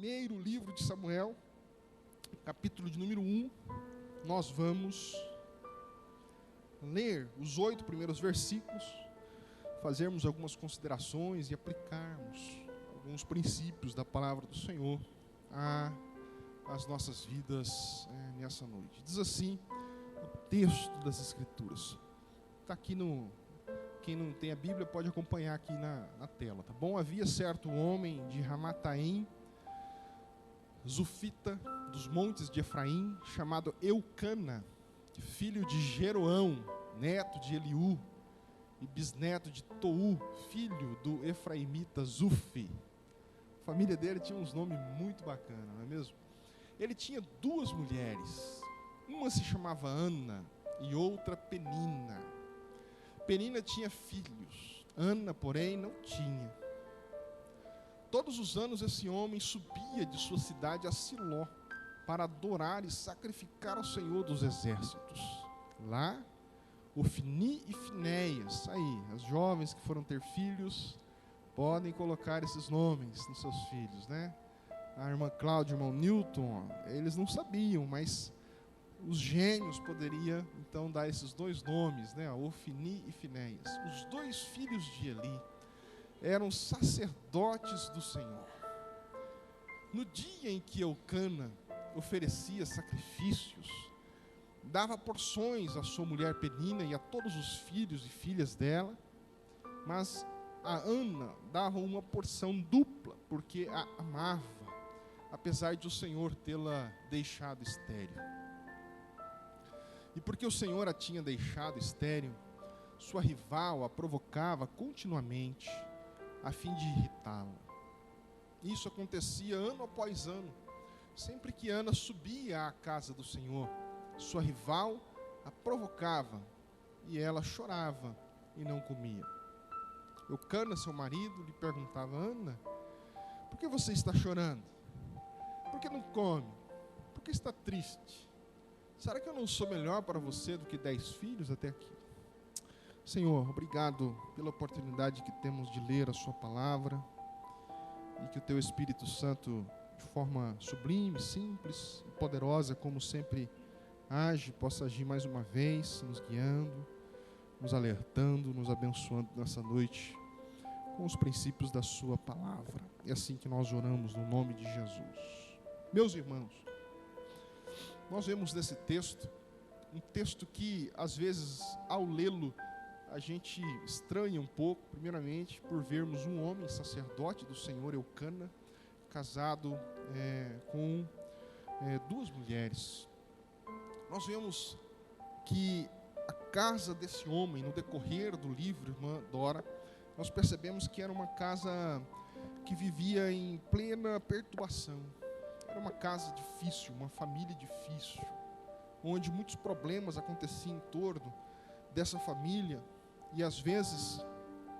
primeiro livro de Samuel, capítulo de número 1, nós vamos ler os 8 primeiros versículos, fazermos algumas considerações e aplicarmos alguns princípios da palavra do Senhor às nossas vidas nessa noite. Diz assim o texto das Escrituras. Está aqui quem não tem a Bíblia pode acompanhar aqui na tela, tá bom? Havia certo homem de Ramataim, Zufita, dos montes de Efraim, chamado Eucana, filho de Jeroão, neto de Eliú, e bisneto de Tou, filho do efraimita Zufi. A família dele tinha uns nomes muito bacanas, não é mesmo? Ele tinha 2 mulheres, uma se chamava Ana e outra Penina. Penina tinha filhos, Ana, porém, não tinha. Todos os anos esse homem subia de sua cidade a Siló para adorar e sacrificar ao Senhor dos exércitos. Lá, Ofni e Finéias, aí, as jovens que foram ter filhos, podem colocar esses nomes nos seus filhos, né? A irmã Cláudia, o irmão Newton, eles não sabiam, mas os gêmeos poderiam então dar esses 2 nomes, né? Ofni e Finéias. Os 2 filhos de Eli eram sacerdotes do Senhor. No dia em que Eucana oferecia sacrifícios, dava porções à sua mulher Penina e a todos os filhos e filhas dela, mas a Ana dava uma porção dupla, porque a amava, apesar de o Senhor tê-la deixado estéril. E porque o Senhor a tinha deixado estéril, sua rival a provocava continuamente, a fim de irritá-la. Isso acontecia ano após ano. Sempre que Ana subia à casa do Senhor, sua rival a provocava, e ela chorava e não comia. Eucana, seu marido, lhe perguntava: Ana, por que você está chorando? Por que não come? Por que está triste? Será que eu não sou melhor para você do que 10 filhos até aqui? Senhor, obrigado pela oportunidade que temos de ler a sua palavra, e que o teu Espírito Santo, de forma sublime, simples e poderosa, como sempre age, possa agir mais uma vez, nos guiando, nos alertando, nos abençoando nessa noite com os princípios da sua palavra. É assim que nós oramos no nome de Jesus. Meus irmãos, nós vemos nesse texto, um texto que às vezes ao lê-lo a gente estranha um pouco, primeiramente por vermos um homem sacerdote do Senhor, Eucana, casado com 2 mulheres. Nós vemos que a casa desse homem, no decorrer do livro, irmã Dora, nós percebemos que era uma casa que vivia em plena perturbação. Era uma casa difícil, uma família difícil, onde muitos problemas aconteciam em torno dessa família. E às vezes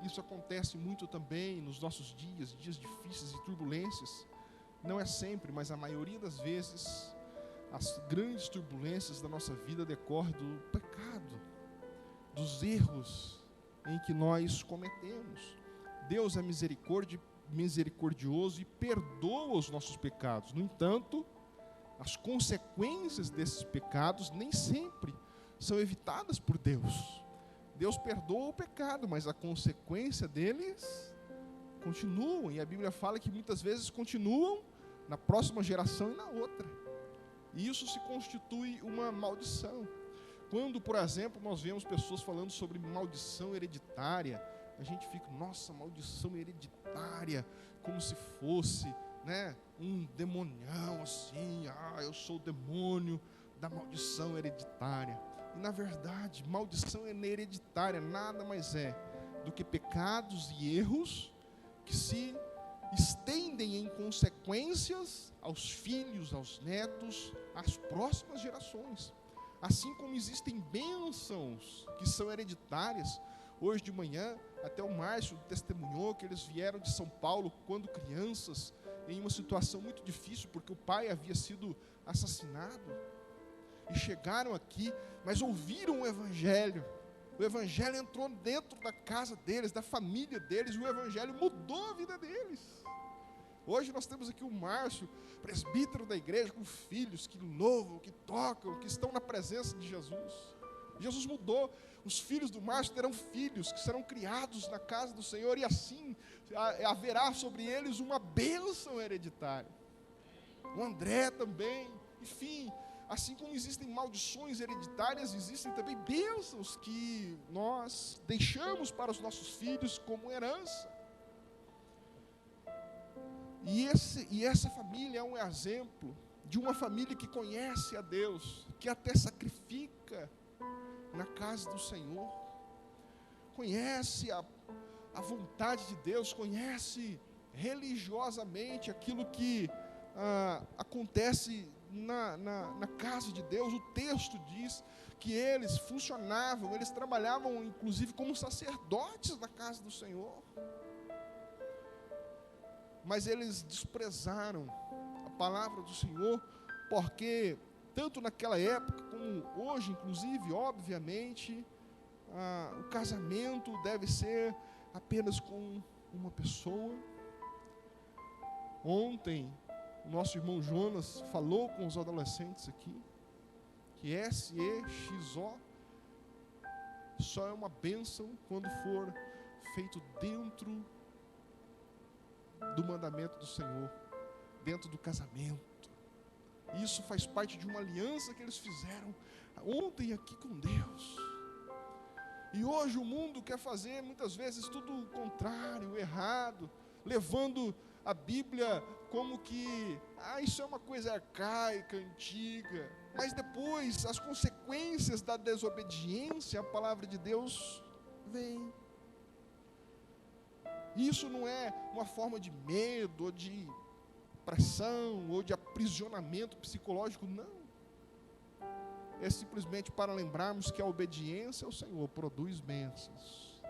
isso acontece muito também nos nossos dias difíceis e turbulências. Não é sempre, mas a maioria das vezes as grandes turbulências da nossa vida decorrem do pecado, dos erros em que nós cometemos. Deus é misericordioso e perdoa os nossos pecados. No entanto, as consequências desses pecados nem sempre são evitadas por Deus. Deus perdoa o pecado, mas a consequência deles continuam. E a Bíblia fala que muitas vezes continuam na próxima geração e na outra. E isso se constitui uma maldição. Quando, por exemplo, nós vemos pessoas falando sobre maldição hereditária, a gente fica, nossa, maldição hereditária, como se fosse, né, um demonião assim, eu sou o demônio da maldição hereditária. E na verdade, maldição hereditária nada mais é do que pecados e erros que se estendem em consequências aos filhos, aos netos, às próximas gerações. Assim como existem bênçãos que são hereditárias. Hoje de manhã, até o Márcio testemunhou que eles vieram de São Paulo quando crianças, em uma situação muito difícil, porque o pai havia sido assassinado. E chegaram aqui, mas ouviram o Evangelho. O Evangelho entrou dentro da casa deles, da família deles, e o Evangelho mudou a vida deles. Hoje nós temos aqui o Márcio, presbítero da igreja, com filhos que louvam, que tocam, que estão na presença de Jesus. Jesus mudou. Os filhos do Márcio terão filhos que serão criados na casa do Senhor, e assim haverá sobre eles uma bênção hereditária. O André também. Enfim, assim como existem maldições hereditárias, existem também bênçãos que nós deixamos para os nossos filhos como herança. E essa família é um exemplo de uma família que conhece a Deus, que até sacrifica na casa do Senhor, conhece a vontade de Deus, conhece religiosamente aquilo que acontece na casa de Deus. O texto diz que eles funcionavam, eles trabalhavam inclusive como sacerdotes da casa do Senhor, mas eles desprezaram a palavra do Senhor, porque tanto naquela época como hoje, inclusive, obviamente, o casamento deve ser apenas com uma pessoa. Ontem, o nosso irmão Jonas falou com os adolescentes aqui, que SEXO só é uma bênção quando for feito dentro do mandamento do Senhor, dentro do casamento. Isso faz parte de uma aliança que eles fizeram ontem aqui com Deus. E hoje o mundo quer fazer muitas vezes tudo o contrário, errado, levando a Bíblia como que isso é uma coisa arcaica, antiga. Mas depois as consequências da desobediência à palavra de Deus vêm. Isso não é uma forma de medo, ou de pressão, ou de aprisionamento psicológico, não. É simplesmente para lembrarmos que a obediência ao Senhor produz bênçãos,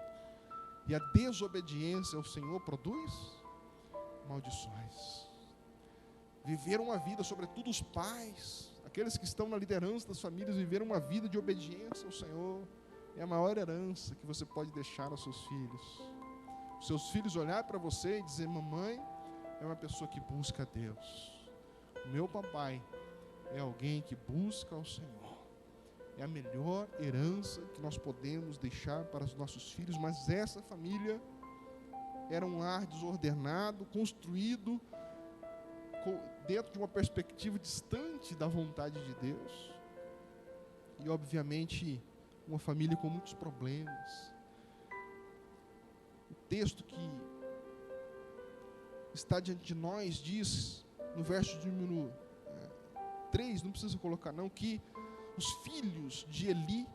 e a desobediência ao Senhor produz maldições. Viver uma vida, sobretudo os pais, aqueles que estão na liderança das famílias, viver uma vida de obediência ao Senhor é a maior herança que você pode deixar aos seus filhos. Seus filhos olhar para você e dizer: mamãe é uma pessoa que busca a Deus, meu papai é alguém que busca ao Senhor. É a melhor herança que nós podemos deixar para os nossos filhos. Mas essa família era um lar desordenado, construído dentro de uma perspectiva distante da vontade de Deus, e obviamente uma família com muitos problemas. O texto que está diante de nós diz, no verso de número 3, não precisa colocar não, que os filhos de Eli,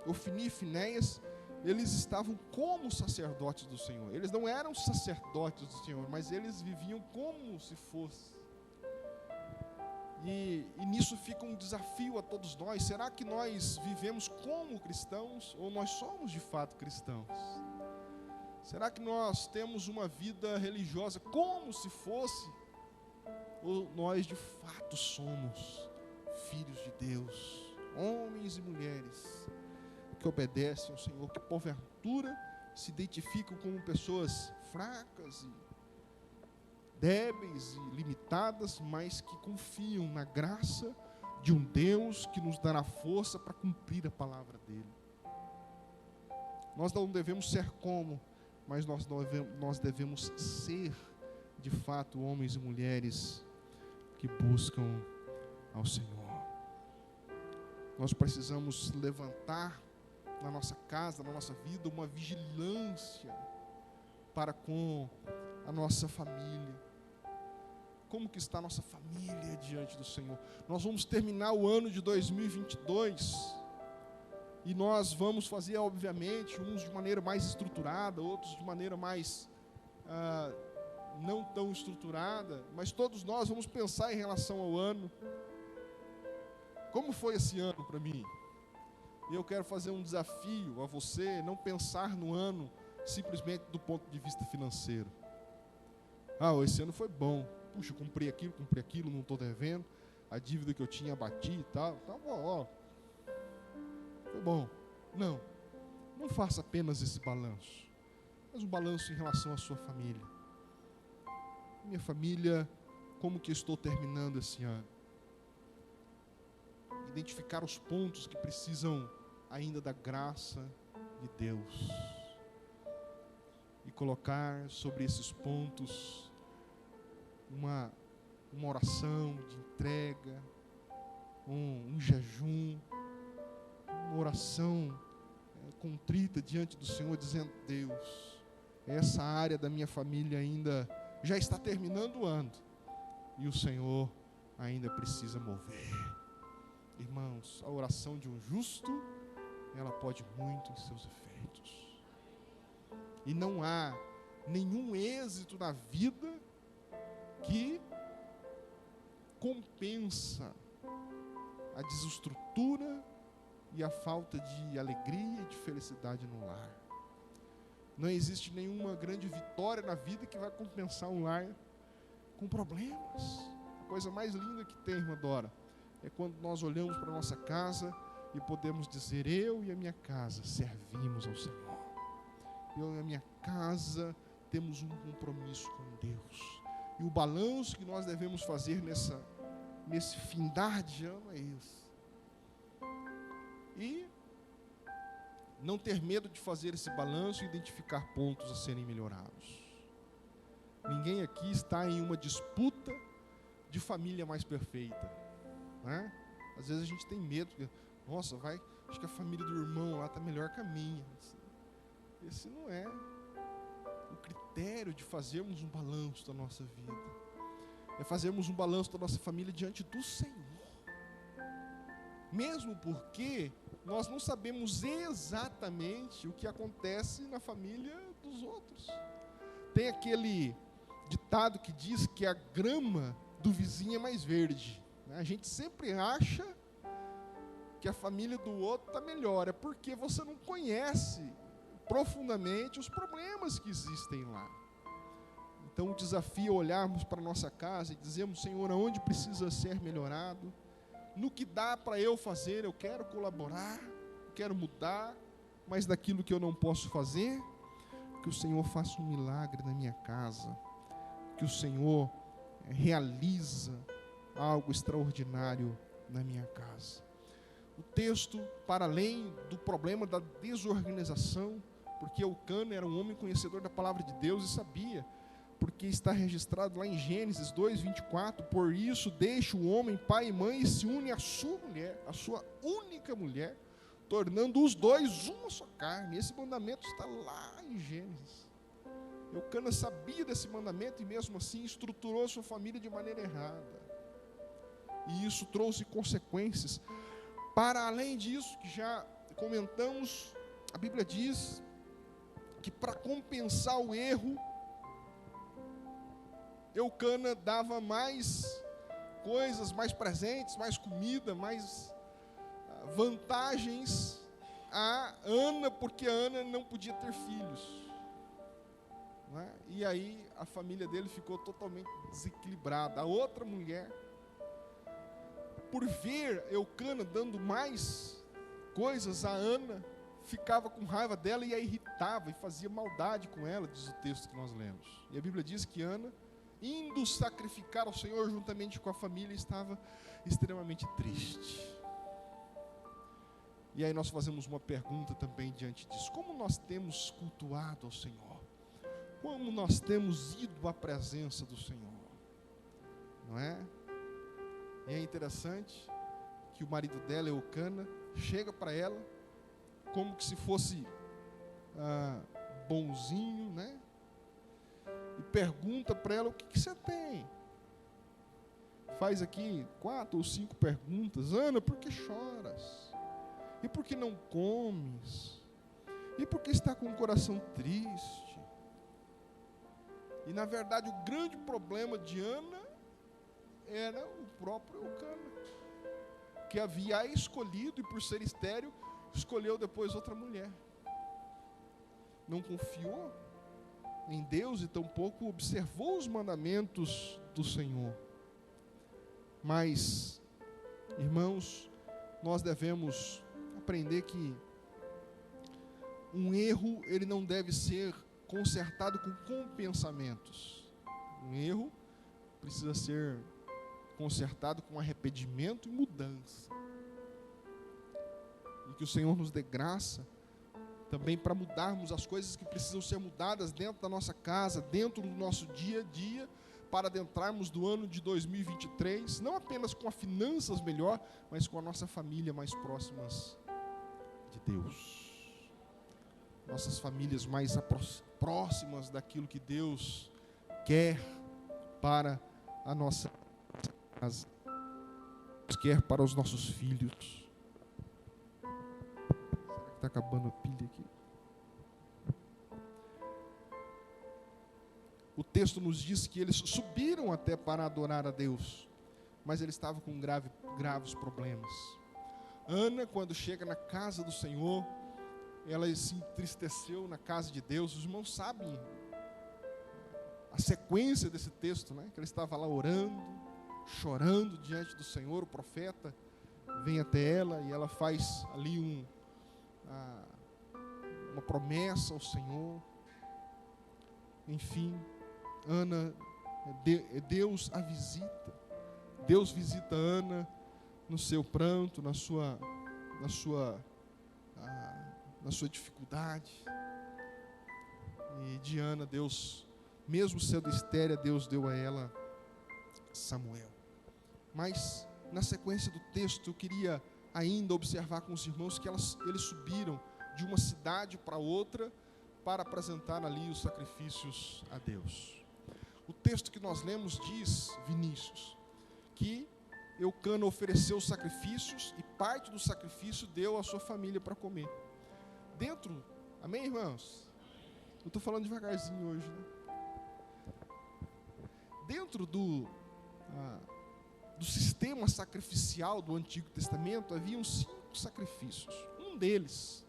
Ofni e Finéias, eles estavam como sacerdotes do Senhor. Eles não eram sacerdotes do Senhor, mas eles viviam como se fosse. E nisso fica um desafio a todos nós. Será que nós vivemos como cristãos, ou nós somos de fato cristãos? Será que nós temos uma vida religiosa como se fosse, ou nós de fato somos filhos de Deus, homens e mulheres que obedecem ao Senhor, que porventura se identificam como pessoas fracas e débeis e limitadas, mas que confiam na graça de um Deus que nos dará força para cumprir a palavra dele. Nós não devemos ser como, mas nós devemos ser de fato homens e mulheres que buscam ao Senhor. Nós precisamos levantar na nossa casa, na nossa vida, uma vigilância para com a nossa família. Como que está a nossa família diante do Senhor? Nós vamos terminar o ano de 2022 e nós vamos fazer, obviamente, uns de maneira mais estruturada, outros de maneira mais não tão estruturada, mas todos nós vamos pensar em relação ao ano. Como foi esse ano para mim? E eu quero fazer um desafio a você, não pensar no ano simplesmente do ponto de vista financeiro. Esse ano foi bom. Puxa, cumpri aquilo, não estou devendo. A dívida que eu tinha abati e tal. Tá bom, foi bom. Não faça apenas esse balanço, mas um balanço em relação à sua família. minha família, como que eu estou terminando esse ano? Identificar os pontos que precisam ainda da graça de Deus. E colocar sobre esses pontos uma oração de entrega, um jejum, uma oração contrita diante do Senhor, dizendo: Deus, essa área da minha família ainda já está terminando o ano, e o Senhor ainda precisa mover. Irmãos, a oração de um justo, ela pode muito em seus efeitos. E não há nenhum êxito na vida que compensa a desestrutura e a falta de alegria e de felicidade no lar. Não existe nenhuma grande vitória na vida que vai compensar um lar com problemas. A coisa mais linda que tem, irmã Dora, é quando nós olhamos para a nossa casa e podemos dizer: eu e a minha casa servimos ao Senhor. Eu e a minha casa temos um compromisso com Deus. E o balanço que nós devemos fazer nesse findar de ano é esse. E não ter medo de fazer esse balanço e identificar pontos a serem melhorados. Ninguém aqui está em uma disputa de família mais perfeita, né? Às vezes a gente tem medo, nossa, acho que a família do irmão lá está melhor que a minha. Esse não é o critério de fazermos um balanço da nossa vida. É fazermos um balanço da nossa família diante do Senhor. Mesmo porque nós não sabemos exatamente o que acontece na família dos outros. Tem aquele ditado que diz que a grama do vizinho é mais verde. A gente sempre acha que a família do outro está melhor. É porque você não conhece profundamente os problemas que existem lá. Então o desafio é olharmos para a nossa casa e dizermos: Senhor, aonde precisa ser melhorado? No que dá para eu fazer, eu quero colaborar, quero mudar, mas daquilo que eu não posso fazer, que o Senhor faça um milagre na minha casa, que o Senhor realiza algo extraordinário na minha casa. O texto, para além do problema da desorganização, porque Eucana era um homem conhecedor da palavra de Deus e sabia, porque está registrado lá em Gênesis 2:24, por isso deixa o homem pai e mãe e se une à sua mulher, a sua única mulher, tornando os dois uma só carne. Esse mandamento está lá em Gênesis. Eucana sabia desse mandamento e mesmo assim estruturou sua família de maneira errada. E isso trouxe consequências. Para além disso, que já comentamos, a Bíblia diz que para compensar o erro, Eucana dava mais coisas, mais presentes, mais comida, mais vantagens a Ana, porque Ana não podia ter filhos, não é? E aí a família dele ficou totalmente desequilibrada. A outra mulher, por ver Eucana dando mais coisas a Ana, ficava com raiva dela e a irritava e fazia maldade com ela, diz o texto que nós lemos. E a Bíblia diz que Ana, indo sacrificar ao Senhor juntamente com a família, estava extremamente triste. E aí nós fazemos uma pergunta também diante disso: como nós temos cultuado ao Senhor? Como nós temos ido à presença do Senhor? Não é? E é interessante que o marido dela, Eucana, chega para ela como que se fosse bonzinho, né? E pergunta para ela: o que você tem? Faz aqui 4 ou 5 perguntas. Ana, por que choras? E por que não comes? E por que está com o coração triste? E na verdade o grande problema de Ana era o próprio Eucana, que havia escolhido, e por ser estéril, escolheu depois outra mulher. Não confiou em Deus e tampouco observou os mandamentos do Senhor. Mas, irmãos, nós devemos aprender que um erro, ele não deve ser consertado com compensamentos. Um erro precisa ser consertado com arrependimento e mudança. E que o Senhor nos dê graça também para mudarmos as coisas que precisam ser mudadas dentro da nossa casa, dentro do nosso dia a dia, para adentrarmos do ano de 2023, não apenas com as finanças melhor, mas com a nossa família mais próximas de Deus. Nossas famílias mais próximas daquilo que Deus quer para a nossa casa, quer para os nossos filhos. Será que está acabando a pilha aqui? O texto nos diz que eles subiram até para adorar a Deus, mas eles estavam com graves problemas. Ana, quando chega na casa do Senhor, ela se entristeceu na casa de Deus. Os irmãos sabem a sequência desse texto, né? Que ela estava lá orando, chorando diante do Senhor. O profeta vem até ela e ela faz ali uma promessa ao Senhor. Enfim, Ana, Deus a visita. Deus visita Ana no seu pranto, na sua dificuldade. E de Ana, Deus, mesmo sendo estéril, Deus deu a ela Samuel. Mas na sequência do texto eu queria ainda observar com os irmãos que eles subiram de uma cidade para outra para apresentar ali os sacrifícios a Deus. O texto que nós lemos diz, Vinícius, que Eucana ofereceu os sacrifícios e parte do sacrifício deu à sua família para comer. Dentro, amém, irmãos? Eu estou falando devagarzinho hoje, né? Dentro do sistema sacrificial do Antigo Testamento, haviam 5 sacrifícios. Um deles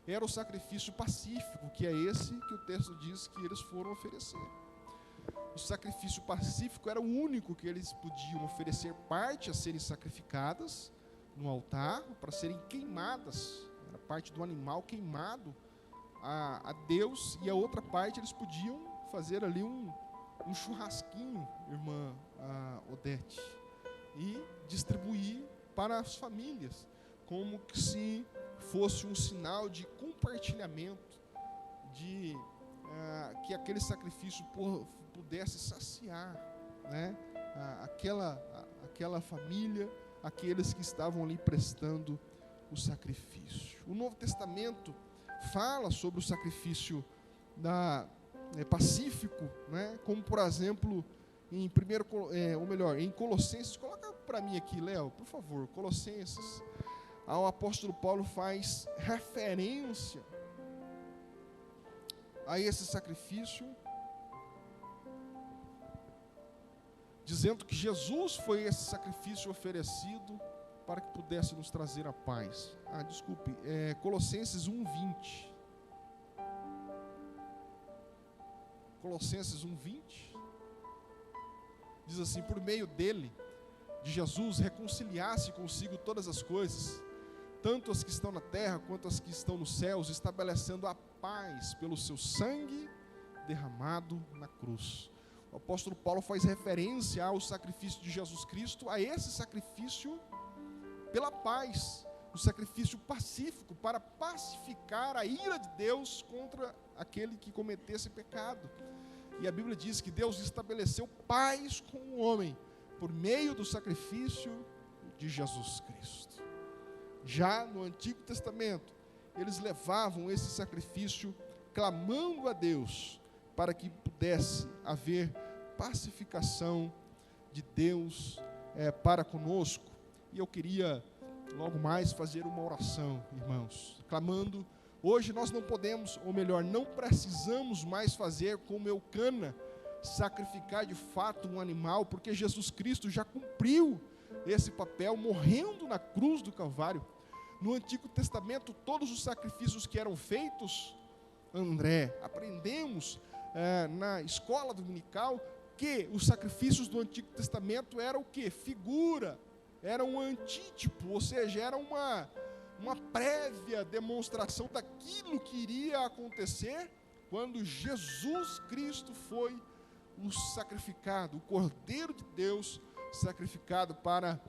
era o sacrifício pacífico, que é esse que o texto diz que eles foram oferecer. O sacrifício pacífico era o único que eles podiam oferecer, parte a serem sacrificadas no altar, para serem queimadas, era parte do animal queimado a Deus, e a outra parte eles podiam fazer ali um churrasquinho, irmã Odete, e distribuir para as famílias, como que se fosse um sinal de compartilhamento, de que aquele sacrifício pudesse saciar, né, aquela família, aqueles que estavam ali prestando o sacrifício. O Novo Testamento fala sobre o sacrifício pacífico, né, como por exemplo em Colossenses. Coloca para mim aqui, Léo, por favor, Colossenses. O apóstolo Paulo faz referência a esse sacrifício, dizendo que Jesus foi esse sacrifício oferecido para que pudesse nos trazer a paz. Colossenses 1:20. Colossenses 1:20 diz assim: por meio dele, de Jesus, reconciliasse consigo todas as coisas, tanto as que estão na terra quanto as que estão nos céus, estabelecendo a paz pelo seu sangue derramado na cruz. O apóstolo Paulo faz referência ao sacrifício de Jesus Cristo, a esse sacrifício pela paz, o sacrifício pacífico para pacificar a ira de Deus contra aquele que cometesse pecado. E a Bíblia diz que Deus estabeleceu paz com o homem por meio do sacrifício de Jesus Cristo. Já no Antigo Testamento, eles levavam esse sacrifício clamando a Deus para que pudesse haver pacificação de Deus para conosco. E eu queria logo mais fazer uma oração, irmãos, clamando. Hoje nós não podemos, ou melhor, não precisamos mais fazer como Eucana, sacrificar de fato um animal, porque Jesus Cristo já cumpriu esse papel, morrendo na cruz do Calvário. No Antigo Testamento, todos os sacrifícios que eram feitos, André, aprendemos na escola dominical, que os sacrifícios do Antigo Testamento eram o quê? Figura, era um antítipo, ou seja, era uma prévia demonstração daquilo que iria acontecer quando Jesus Cristo foi o sacrificado, o Cordeiro de Deus sacrificado para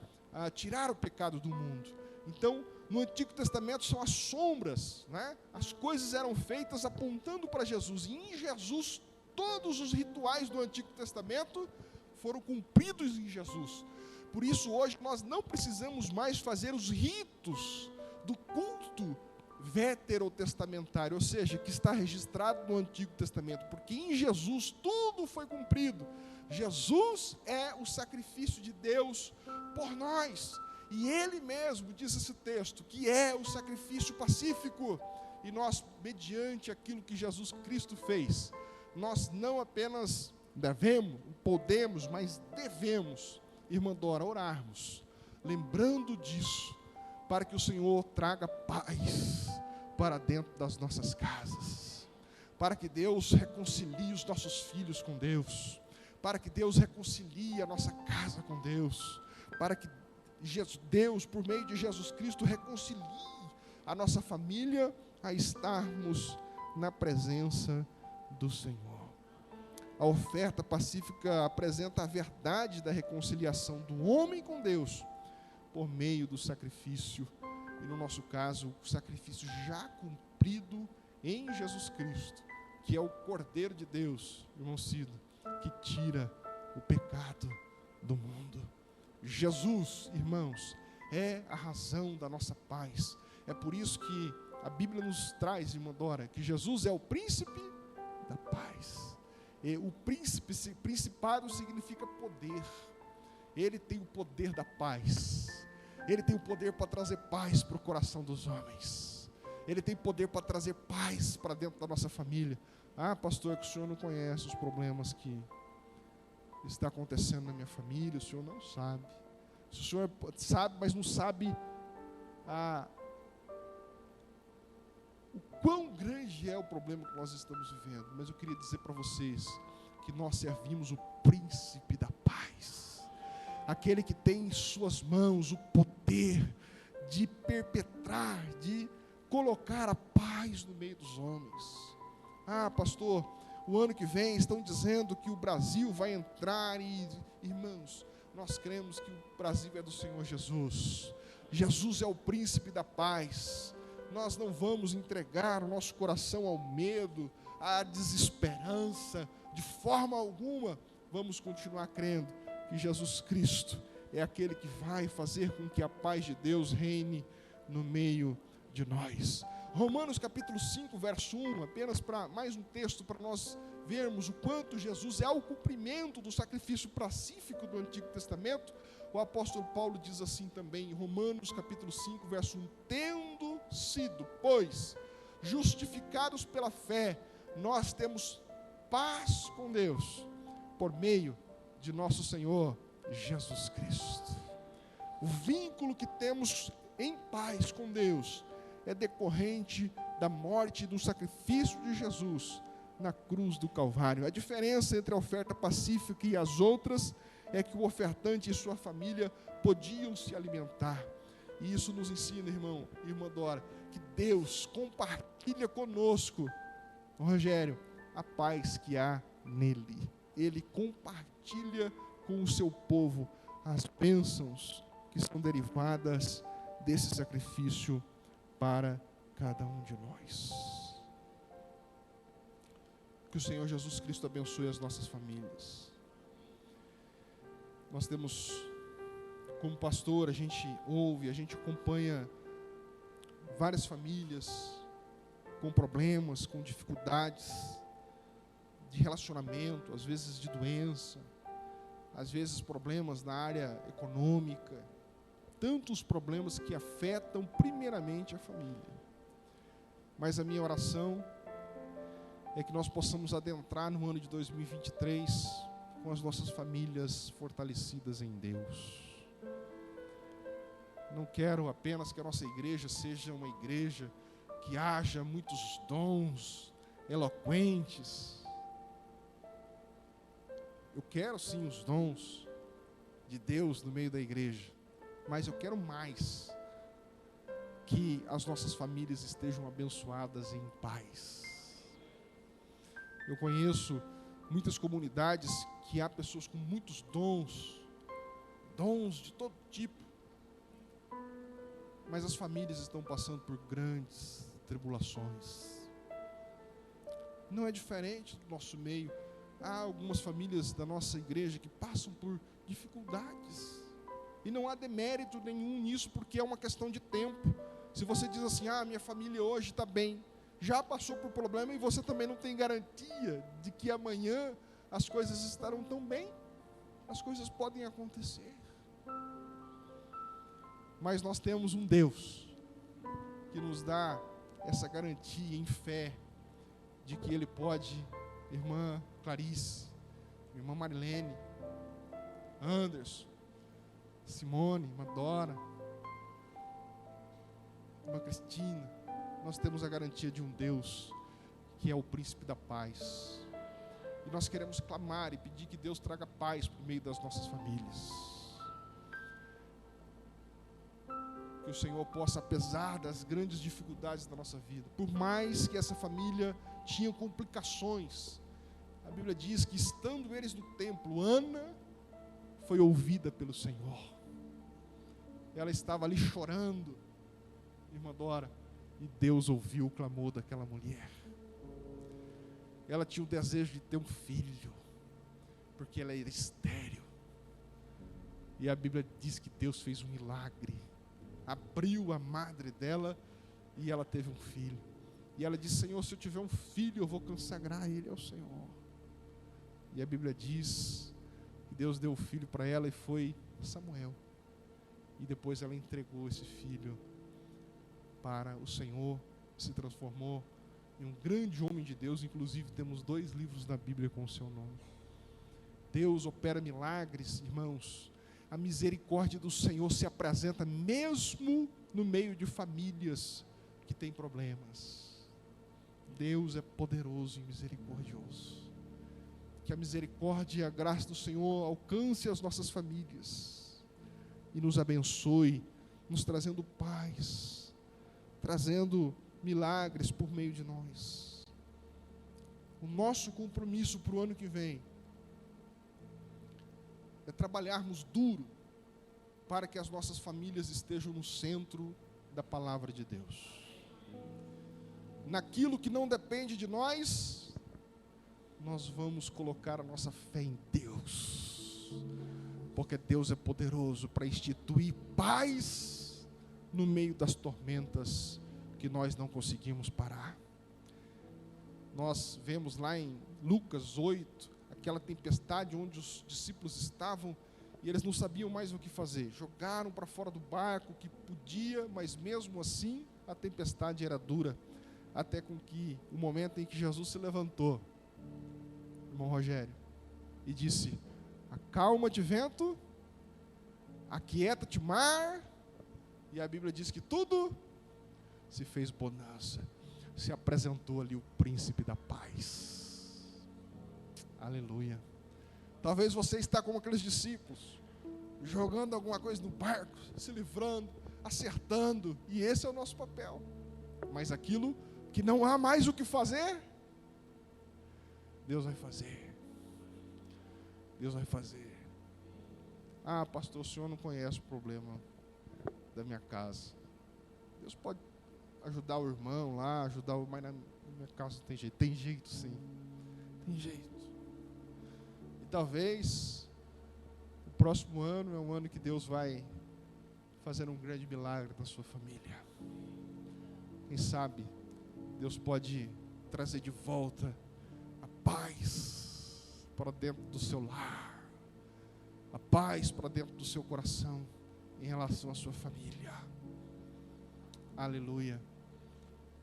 tirar o pecado do mundo. Então, no Antigo Testamento são as sombras, né? As coisas eram feitas apontando para Jesus, e em Jesus todos os rituais do Antigo Testamento foram cumpridos em Jesus. Por isso hoje nós não precisamos mais fazer os ritos do culto veterotestamentário, ou seja, que está registrado no Antigo Testamento, porque em Jesus tudo foi cumprido. Jesus é o sacrifício de Deus por nós, e Ele mesmo, diz esse texto, que é o sacrifício pacífico, e nós, mediante aquilo que Jesus Cristo fez, nós não apenas devemos, podemos, mas devemos, irmã Dora, orarmos, lembrando disso, para que o Senhor traga paz para dentro das nossas casas, para que Deus reconcilie os nossos filhos com Deus, para que Deus reconcilie a nossa casa com Deus, para que Deus, por meio de Jesus Cristo, reconcilie a nossa família a estarmos na presença do Senhor. A oferta pacífica apresenta a verdade da reconciliação do homem com Deus por meio do sacrifício, e no nosso caso, o sacrifício já cumprido em Jesus Cristo, que é o Cordeiro de Deus, irmão Cido, que tira o pecado do mundo. Jesus, irmãos, é a razão da nossa paz. É por isso que a Bíblia nos traz, irmã Dora, que Jesus é o príncipe da paz. E o principado significa poder. Ele tem o poder da paz. Ele tem o poder para trazer paz para o coração dos homens. Ele tem poder para trazer paz para dentro da nossa família. Ah, pastor, é que o senhor não conhece os problemas que está acontecendo na minha família, o senhor não sabe. O senhor sabe, mas não sabe o quão grande é o problema que nós estamos vivendo. Mas eu queria dizer para vocês que nós servimos o príncipe da paz, aquele que tem em suas mãos o poder de perpetrar, de colocar a paz no meio dos homens. Ah, pastor, o ano que vem estão dizendo que o Brasil vai entrar e, irmãos, nós cremos que o Brasil é do Senhor Jesus. Jesus é o príncipe da paz. Nós não vamos entregar o nosso coração ao medo, à desesperança, de forma alguma. Vamos continuar crendo que Jesus Cristo é aquele que vai fazer com que a paz de Deus reine no meio de nós. Romanos capítulo 5, verso 1, apenas para mais um texto para nós vermos o quanto Jesus é o cumprimento do sacrifício pacífico do Antigo Testamento. O apóstolo Paulo diz assim também em Romanos capítulo 5, verso 1: tendo sido, pois, justificados pela fé, nós temos paz com Deus, por meio de nosso Senhor Jesus Cristo. O vínculo que temos em paz com Deus é decorrente da morte e do sacrifício de Jesus na cruz do Calvário. A diferença entre a oferta pacífica e as outras é que o ofertante e sua família podiam se alimentar. E isso nos ensina, irmão, irmã Dora, que Deus compartilha conosco, Rogério, a paz que há nele. Ele compartilha com o seu povo as bênçãos que são derivadas desse sacrifício para cada um de nós. Que o Senhor Jesus Cristo abençoe as nossas famílias. Nós temos, como pastor, a gente ouve, a gente acompanha várias famílias com problemas, com dificuldades de relacionamento, às vezes de doença, às vezes problemas na área econômica, tantos problemas que afetam primeiramente a família. Mas a minha oração é que nós possamos adentrar no ano de 2023 com as nossas famílias fortalecidas em Deus. Não quero apenas que a nossa igreja seja uma igreja que haja muitos dons eloquentes. Eu quero sim os dons de Deus no meio da igreja, mas eu quero mais que as nossas famílias estejam abençoadas em paz. Eu conheço muitas comunidades que há pessoas com muitos dons de todo tipo, mas as famílias estão passando por grandes tribulações. Não é diferente do nosso meio. Há algumas famílias da nossa igreja que passam por dificuldades, e não há demérito nenhum nisso, porque é uma questão de tempo. Se você diz assim, minha família hoje está bem, já passou por problema, e você também não tem garantia de que amanhã as coisas estarão tão bem. As coisas podem acontecer, mas nós temos um Deus que nos dá essa garantia em fé, de que Ele pode, irmã Clarice, irmã Marilene, Anderson, Simone, irmã Dora, irmã Cristina, nós temos a garantia de um Deus que é o príncipe da paz. E nós queremos clamar e pedir que Deus traga paz por meio das nossas famílias. Que o Senhor possa, apesar das grandes dificuldades da nossa vida, por mais que essa família tinha complicações, a Bíblia diz que, estando eles no templo, Ana foi ouvida pelo Senhor. Ela estava ali chorando, irmã Dora, e Deus ouviu o clamor daquela mulher. Ela tinha o desejo de ter um filho, porque ela era estéril. E a Bíblia diz que Deus fez um milagre. Abriu a madre dela e ela teve um filho. E ela disse, Senhor, se eu tiver um filho, eu vou consagrar ele ao Senhor. E a Bíblia diz que Deus deu o filho para ela, e foi Samuel. E depois ela entregou esse filho para o Senhor, se transformou em um grande homem de Deus. Inclusive temos 2 livros na Bíblia com o seu nome. Deus opera milagres, irmãos. A misericórdia do Senhor se apresenta mesmo no meio de famílias que têm problemas. Deus é poderoso e misericordioso. Que a misericórdia e a graça do Senhor alcance as nossas famílias e nos abençoe, nos trazendo paz, trazendo milagres por meio de nós. O nosso compromisso para o ano que vem é trabalharmos duro para que as nossas famílias estejam no centro da palavra de Deus. Naquilo que não depende de nós, nós vamos colocar a nossa fé em Deus, porque Deus é poderoso para instituir paz no meio das tormentas que nós não conseguimos parar. Nós vemos lá em Lucas 8, aquela tempestade onde os discípulos estavam e eles não sabiam mais o que fazer. Jogaram para fora do barco que podia, mas mesmo assim a tempestade era dura, até com que o momento em que Jesus se levantou, irmão Rogério, e disse: acalma-te vento, aquieta-te mar, e a Bíblia diz que tudo se fez bonança. Se apresentou ali o príncipe da paz. Aleluia. Talvez você está como aqueles discípulos, jogando alguma coisa no barco, se livrando, acertando, e esse é o nosso papel. Mas aquilo que não há mais o que fazer, Deus vai fazer. Deus vai fazer. Ah, pastor, o senhor não conhece o problema da minha casa. Deus pode ajudar o irmão lá, ajudar o... mas na minha casa não tem jeito. Tem jeito sim. Tem jeito. E talvez o próximo ano é um ano que Deus vai fazer um grande milagre na sua família. Quem sabe Deus pode trazer de volta a paz para dentro do seu lar, a paz para dentro do seu coração em relação à sua família. Aleluia.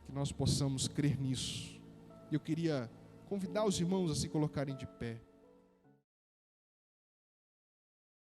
Que nós possamos crer nisso. Eu queria convidar os irmãos a se colocarem de pé.